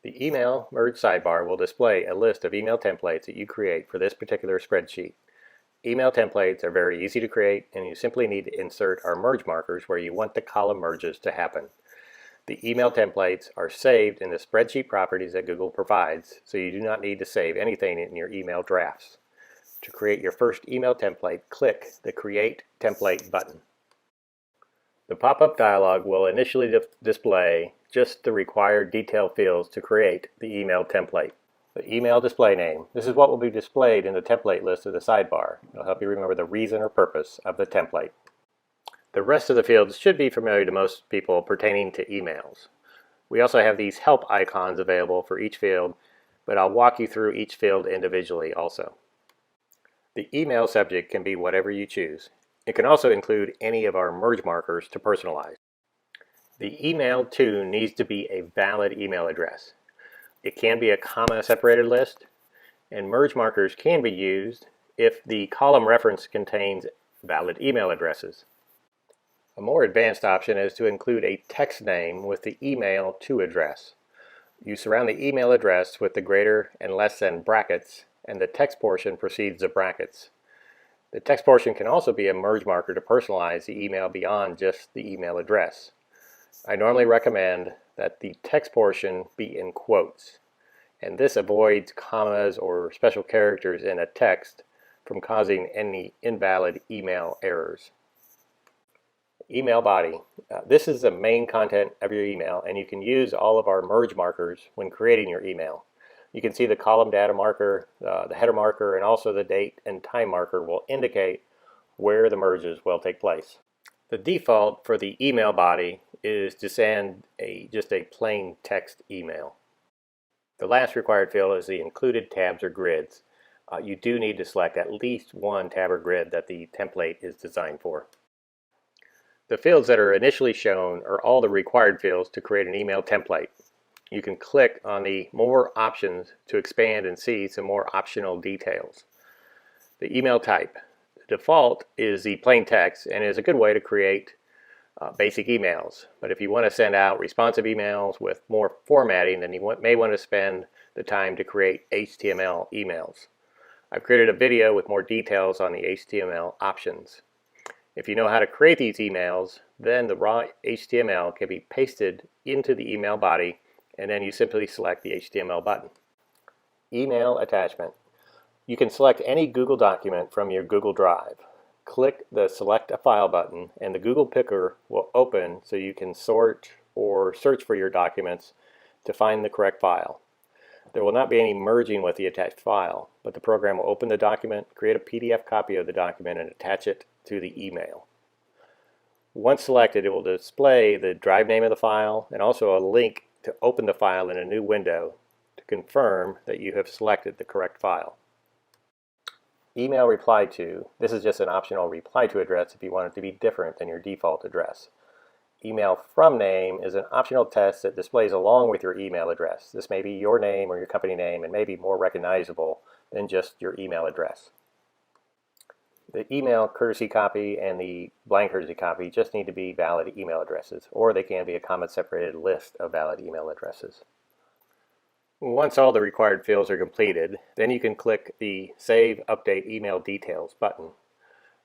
The Email Merge sidebar will display a list of email templates that you create for this particular spreadsheet. Email templates are very easy to create, and you simply need to insert our merge markers where you want the column merges to happen. The email templates are saved in the spreadsheet properties that Google provides, so you do not need to save anything in your email drafts. To create your first email template, click the Create Template button. The pop-up dialog will initially display just the required detail fields to create the email template. The email display name. This is what will be displayed in the template list of the sidebar. It'll help you remember the reason or purpose of the template. The rest of the fields should be familiar to most people pertaining to emails. We also have these help icons available for each field, but I'll walk you through each field individually also. The email subject can be whatever you choose. It can also include any of our merge markers to personalize. The email to needs to be a valid email address. It can be a comma-separated list, and merge markers can be used if the column reference contains valid email addresses. A more advanced option is to include a text name with the email to address. You surround the email address with the greater and less than brackets, and the text portion precedes the brackets. The text portion can also be a merge marker to personalize the email beyond just the email address. I normally recommend that the text portion be in quotes, and this avoids commas or special characters in a text from causing any invalid email errors. Email body. This is the main content of your email, and you can use all of our merge markers when creating your email. You can see the column data marker, the header marker, and also the date and time marker will indicate where the merges will take place. The default for the email body is to send just a plain text email. The last required field is the included tabs or grids. You do need to select at least one tab or grid that the template is designed for. The fields that are initially shown are all the required fields to create an email template. You can click on the More Options to expand and see some more optional details. The email type. The default is the plain text and is a good way to create basic emails. But if you want to send out responsive emails with more formatting, then you may want to spend the time to create HTML emails. I've created a video with more details on the HTML options. If you know how to create these emails, then the raw HTML can be pasted into the email body, and then you simply select the HTML button. Email attachment. You can select any Google document from your Google Drive. Click the Select a File button, and the Google Picker will open so you can sort or search for your documents to find the correct file. There will not be any merging with the attached file, but the program will open the document, create a PDF copy of the document, and attach it to the email. Once selected, it will display the drive name of the file and also a link to open the file in a new window to confirm that you have selected the correct file. Email reply to. This is just an optional reply to address if you want it to be different than your default address. Email from name is an optional text that displays along with your email address. This may be your name or your company name and may be more recognizable than just your email address. The email courtesy copy and the blank courtesy copy just need to be valid email addresses, or they can be a comma-separated list of valid email addresses. Once all the required fields are completed, then you can click the Save Update Email Details button.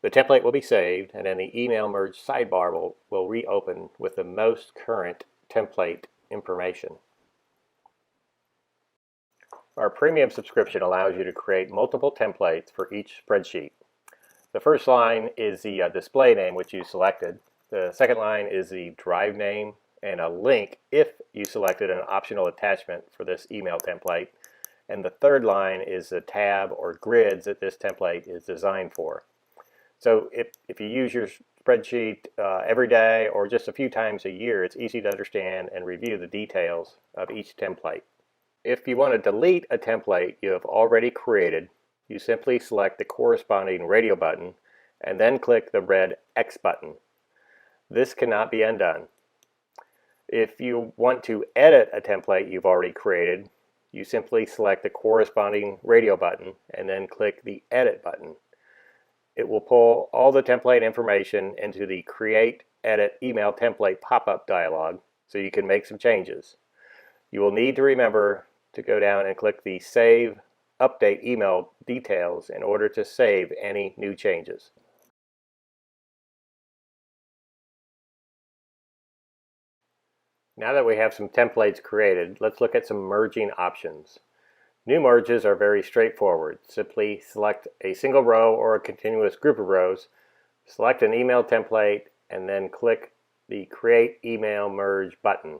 The template will be saved, and then the Email Merge sidebar will reopen with the most current template information. Our premium subscription allows you to create multiple templates for each spreadsheet. The first line is the display name which you selected. The second line is the drive name and a link if you selected an optional attachment for this email template. And the third line is the tab or grids that this template is designed for. So if you use your spreadsheet every day or just a few times a year, it's easy to understand and review the details of each template. If you want to delete a template you have already created, you simply select the corresponding radio button and then click the red X button. This cannot be undone. If you want to edit a template you've already created, you simply select the corresponding radio button and then click the Edit button. It will pull all the template information into the Create Edit Email Template pop-up dialog so you can make some changes. You will need to remember to go down and click the Save Update Email Details in order to save any new changes. Now that we have some templates created, let's look at some merging options. New merges are very straightforward. Simply select a single row or a continuous group of rows, select an email template, and then click the Create Email Merge button.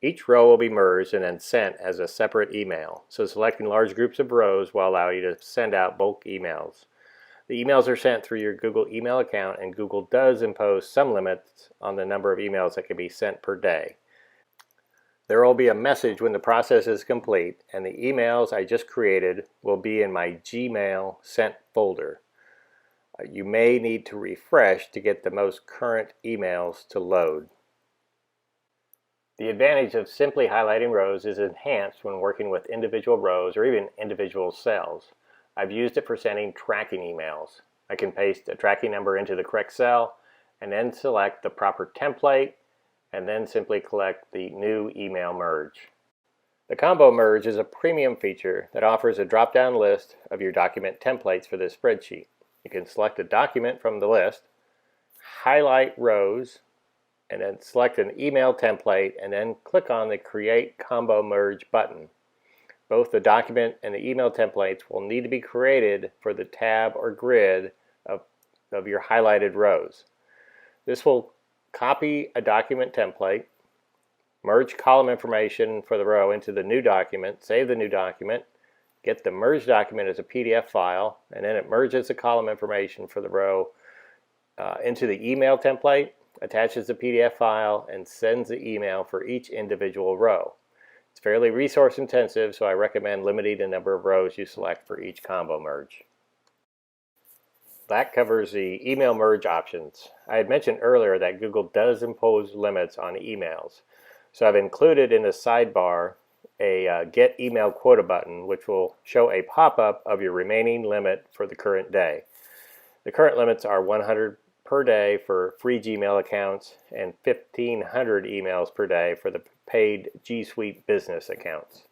Each row will be merged and then sent as a separate email, so selecting large groups of rows will allow you to send out bulk emails. The emails are sent through your Google email account, and Google does impose some limits on the number of emails that can be sent per day. There will be a message when the process is complete, and the emails I just created will be in my Gmail sent folder. You may need to refresh to get the most current emails to load. The advantage of simply highlighting rows is enhanced when working with individual rows or even individual cells. I've used it for sending tracking emails. I can paste a tracking number into the correct cell and then select the proper template and then simply select the new email merge. The combo merge is a premium feature that offers a drop-down list of your document templates for this spreadsheet. You can select a document from the list, highlight rows, and then select an email template and then click on the Create Combo Merge button. Both the document and the email templates will need to be created for the tab or grid of your highlighted rows. This will copy a document template, merge column information for the row into the new document, save the new document, get the merged document as a PDF file, and then it merges the column information for the row into the email template, attaches the PDF file, and sends the email for each individual row. It's fairly resource intensive, so I recommend limiting the number of rows you select for each combo merge. That covers the email merge options. I had mentioned earlier that Google does impose limits on emails. So I've included in the sidebar a Get Email Quota button, which will show a pop-up of your remaining limit for the current day. The current limits are 100 per day for free Gmail accounts and 1,500 emails per day for the paid G Suite business accounts.